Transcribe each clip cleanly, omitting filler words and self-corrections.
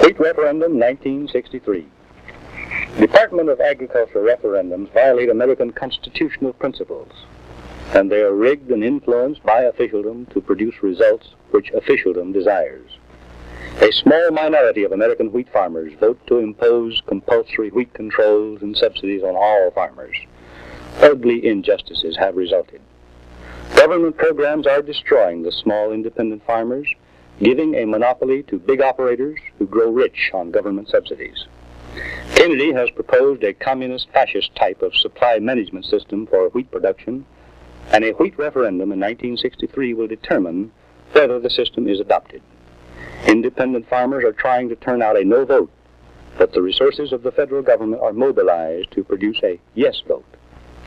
Wheat Referendum 1963. Department of Agriculture referendums violate American constitutional principles, and they are rigged and influenced by officialdom to produce results which officialdom desires. A small minority of American wheat farmers vote to impose compulsory wheat controls and subsidies on all farmers. Ugly injustices have resulted. Government programs are destroying the small independent farmers, giving a monopoly to big operators who grow rich on government subsidies. Kennedy has proposed a communist-fascist type of supply management system for wheat production, and a wheat referendum in 1963 will determine whether the system is adopted. Independent farmers are trying to turn out a no vote, but the resources of the federal government are mobilized to produce a yes vote.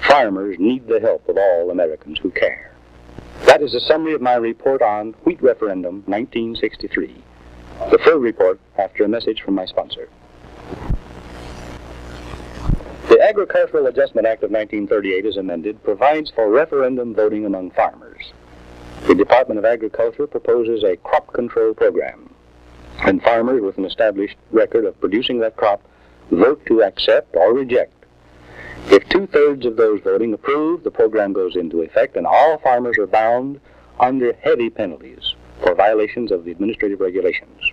Farmers need the help of all Americans who care. That is a summary of my report on Wheat Referendum 1963. The full report after a message from my sponsor. The Agricultural Adjustment Act of 1938, as amended, provides for referendum voting among farmers. The Department of Agriculture proposes a crop control program, and farmers with an established record of producing that crop vote to accept or reject. If 2/3 of those voting approve, the program goes into effect, and all farmers are bound under heavy penalties for violations of the administrative regulations.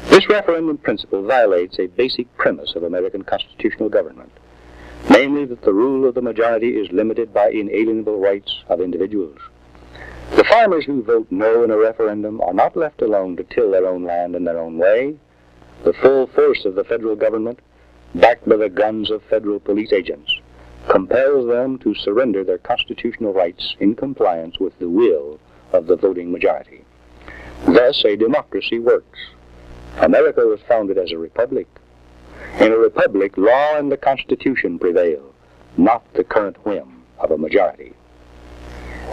This referendum principle violates a basic premise of American constitutional government, namely that the rule of the majority is limited by inalienable rights of individuals. The farmers who vote no in a referendum are not left alone to till their own land in their own way. The full force of the federal government, backed by the guns of federal police agents, compels them to surrender their constitutional rights in compliance with the will of the voting majority. Thus, a democracy works. America was founded as a republic. In a republic, law and the Constitution prevail, not the current whim of a majority.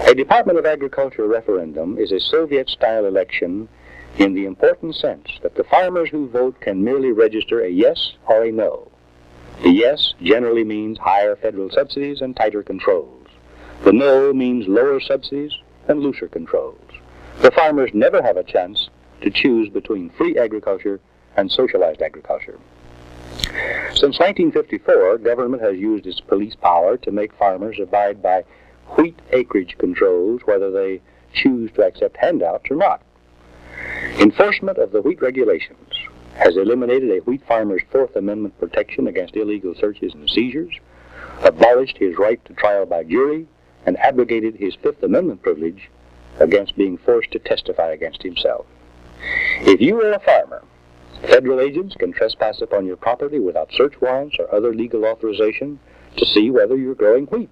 A Department of Agriculture referendum is a Soviet-style election in the important sense that the farmers who vote can merely register a yes or a no. The yes generally means higher federal subsidies and tighter controls. The no means lower subsidies and looser controls. The farmers never have a chance to choose between free agriculture and socialized agriculture. Since 1954, government has used its police power to make farmers abide by wheat acreage controls, whether they choose to accept handouts or not. Enforcement of the wheat regulations has eliminated a wheat farmer's Fourth Amendment protection against illegal searches and seizures, abolished his right to trial by jury, and abrogated his Fifth Amendment privilege against being forced to testify against himself. If you are a farmer, federal agents can trespass upon your property without search warrants or other legal authorization to see whether you're growing wheat.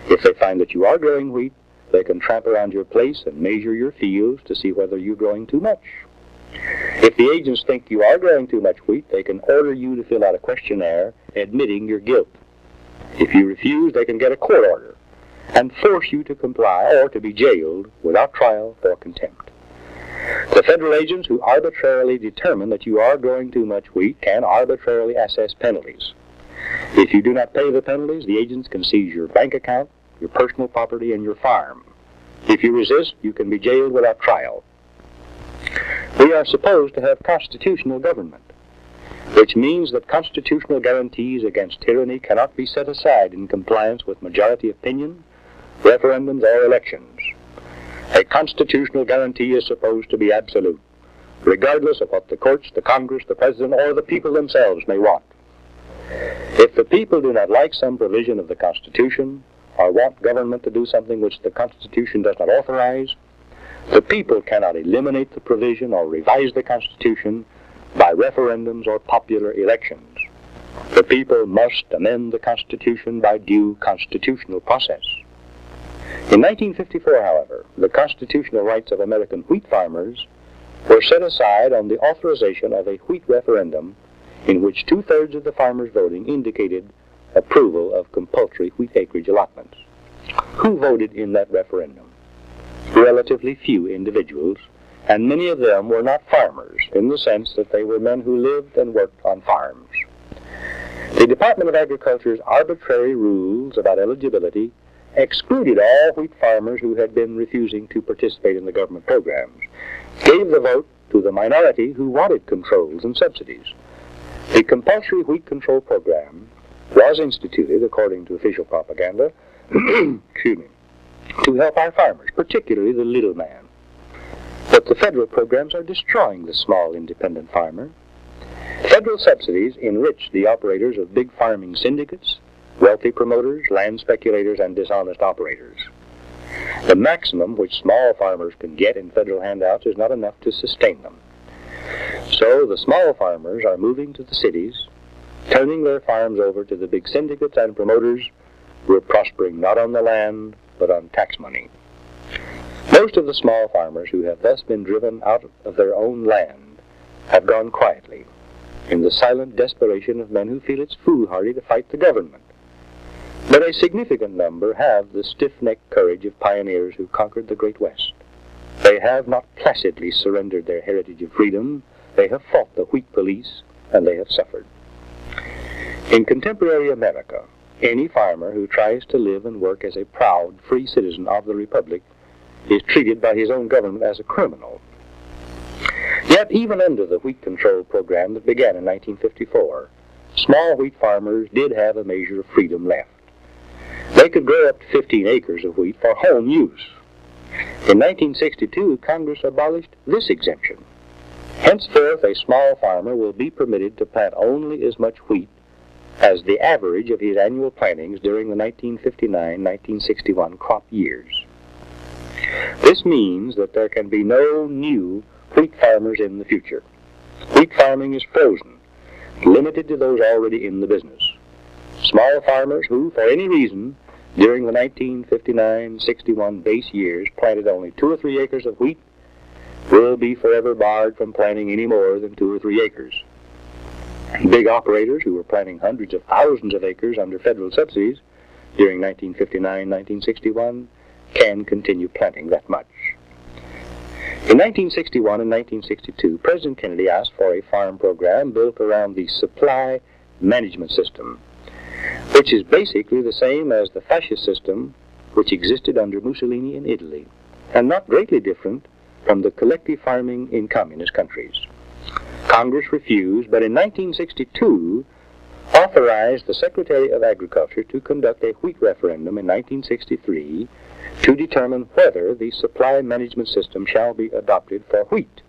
If they find that you are growing wheat, they can tramp around your place and measure your fields to see whether you're growing too much. If the agents think you are growing too much wheat, they can order you to fill out a questionnaire admitting your guilt. If you refuse, they can get a court order and force you to comply or to be jailed without trial for contempt. The federal agents who arbitrarily determine that you are growing too much wheat can arbitrarily assess penalties. If you do not pay the penalties, the agents can seize your bank account, your personal property, and your farm. If you resist, you can be jailed without trial. We are supposed to have constitutional government, which means that constitutional guarantees against tyranny cannot be set aside in compliance with majority opinion, referendums, or elections. A constitutional guarantee is supposed to be absolute, regardless of what the courts, the Congress, the President, or the people themselves may want. If the people do not like some provision of the Constitution, or want government to do something which the Constitution does not authorize, the people cannot eliminate the provision or revise the Constitution by referendums or popular elections. The people must amend the Constitution by due constitutional process. In 1954, however, the constitutional rights of American wheat farmers were set aside on the authorization of a wheat referendum in which 2/3 of the farmers voting indicated approval of compulsory wheat acreage allotments. Who voted in that referendum? Relatively few individuals, and many of them were not farmers in the sense that they were men who lived and worked on farms. The Department of Agriculture's arbitrary rules about eligibility excluded all wheat farmers who had been refusing to participate in the government programs, gave the vote to the minority who wanted controls and subsidies. The compulsory wheat control program was instituted, according to official propaganda, excuse me, to help our farmers, particularly the little man. But the federal programs are destroying the small independent farmer. Federal subsidies enrich the operators of big farming syndicates, wealthy promoters, land speculators, and dishonest operators. The maximum which small farmers can get in federal handouts is not enough to sustain them. So the small farmers are moving to the cities, turning their farms over to the big syndicates and promoters who are prospering not on the land, but on tax money. Most of the small farmers who have thus been driven out of their own land have gone quietly, in the silent desperation of men who feel it's foolhardy to fight the government. But a significant number have the stiff-necked courage of pioneers who conquered the Great West. They have not placidly surrendered their heritage of freedom. They have fought the wheat police, and they have suffered. In contemporary America, any farmer who tries to live and work as a proud, free citizen of the Republic is treated by his own government as a criminal. Yet, even under the wheat control program that began in 1954, small wheat farmers did have a measure of freedom left. They could grow up to 15 acres of wheat for home use. In 1962, Congress abolished this exemption. Henceforth, a small farmer will be permitted to plant only as much wheat as the average of his annual plantings during the 1959-1961 crop years. This means that there can be no new wheat farmers in the future. Wheat farming is frozen, limited to those already in the business. Small farmers who, for any reason, during the 1959-61 base years planted only 2 or 3 acres of wheat will be forever barred from planting any more than 2 or 3 acres. Big operators who were planting hundreds of thousands of acres under federal subsidies during 1959-1961 can continue planting that much. In 1961 and 1962, President Kennedy asked for a farm program built around the supply management system, which is basically the same as the fascist system which existed under Mussolini in Italy, and not greatly different from the collective farming in communist countries. Congress refused, but in 1962 authorized the Secretary of Agriculture to conduct a wheat referendum in 1963 to determine whether the supply management system shall be adopted for wheat.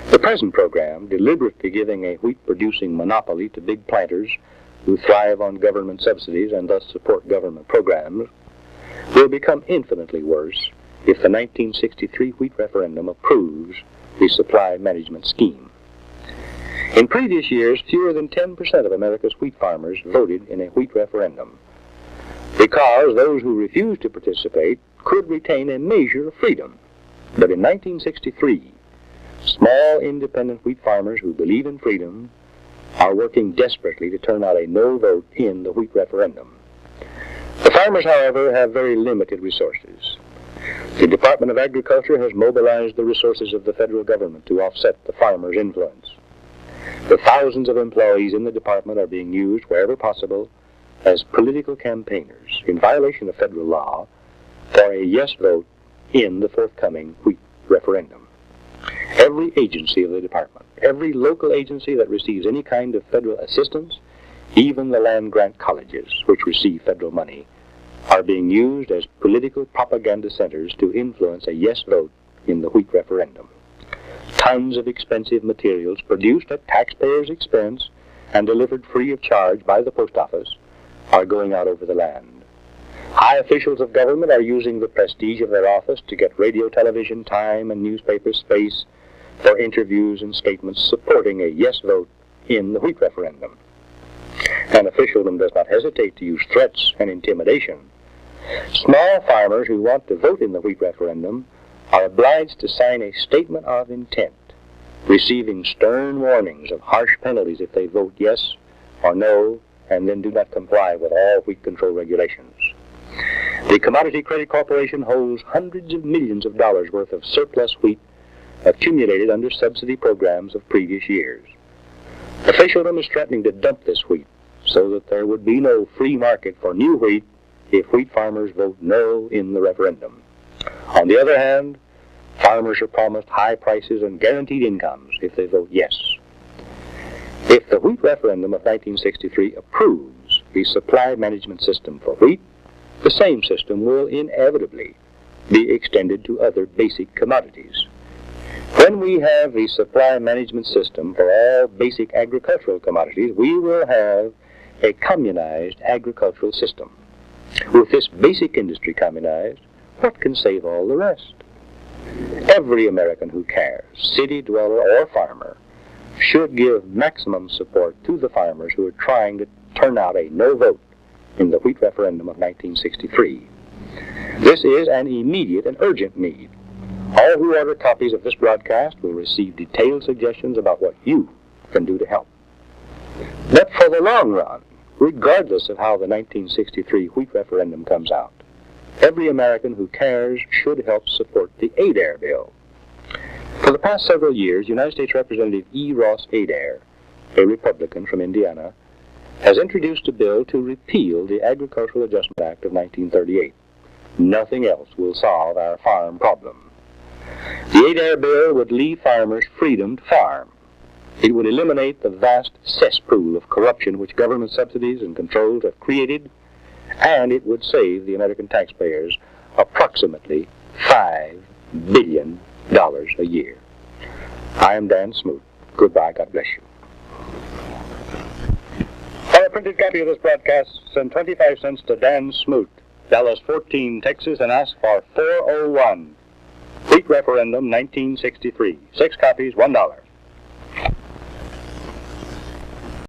The present program, deliberately giving a wheat-producing monopoly to big planters who thrive on government subsidies and thus support government programs, will become infinitely worse if the 1963 wheat referendum approves the supply management scheme. In previous years, fewer than 10% of America's wheat farmers voted in a wheat referendum, because those who refused to participate could retain a measure of freedom. But in 1963, small independent wheat farmers who believe in freedom are working desperately to turn out a no vote in the wheat referendum. The farmers, however, have very limited resources. The Department of Agriculture has mobilized the resources of the federal government to offset the farmers' influence. The thousands of employees in the department are being used wherever possible as political campaigners in violation of federal law for a yes vote in the forthcoming wheat referendum. Every agency of the department, every local agency that receives any kind of federal assistance, even the land-grant colleges, which receive federal money, are being used as political propaganda centers to influence a yes vote in the wheat referendum. Tons of expensive materials produced at taxpayers' expense and delivered free of charge by the post office are going out over the land. High officials of government are using the prestige of their office to get radio, television time, and newspaper space for interviews and statements supporting a yes vote in the wheat referendum. And officialdom does not hesitate to use threats and intimidation. Small farmers who want to vote in the wheat referendum are obliged to sign a statement of intent, receiving stern warnings of harsh penalties if they vote yes or no and then do not comply with all wheat control regulations. The Commodity Credit Corporation holds hundreds of millions of dollars worth of surplus wheat accumulated under subsidy programs of previous years. Officialdom is threatening to dump this wheat so that there would be no free market for new wheat if wheat farmers vote no in the referendum. On the other hand, Farmers are promised high prices and guaranteed incomes if they vote yes. If the wheat referendum of 1963 approves the supply management system for wheat, the same system will inevitably be extended to other basic commodities. When we have the supply management system for all basic agricultural commodities, we will have a communized agricultural system. With this basic industry communized, what can save all the rest? Every American who cares, city dweller or farmer, should give maximum support to the farmers who are trying to turn out a no vote in the wheat referendum of 1963. This is an immediate and urgent need. All who order copies of this broadcast will receive detailed suggestions about what you can do to help. But for the long run, regardless of how the 1963 wheat referendum comes out, every American who cares should help support the Adair bill. For the past several years, United States Representative E. Ross Adair, a Republican from Indiana, has introduced a bill to repeal the Agricultural Adjustment Act of 1938. Nothing else will solve our farm problem. The Adair bill would leave farmers freedom to farm. It would eliminate the vast cesspool of corruption which government subsidies and controls have created, and it would save the American taxpayers approximately $5 billion a year. I am Dan Smoot. Goodbye. God bless you. For a printed copy of this broadcast, send 25 cents to Dan Smoot, Dallas 14, Texas, and ask for 401. Wheat Referendum 1963. 6 copies, $1.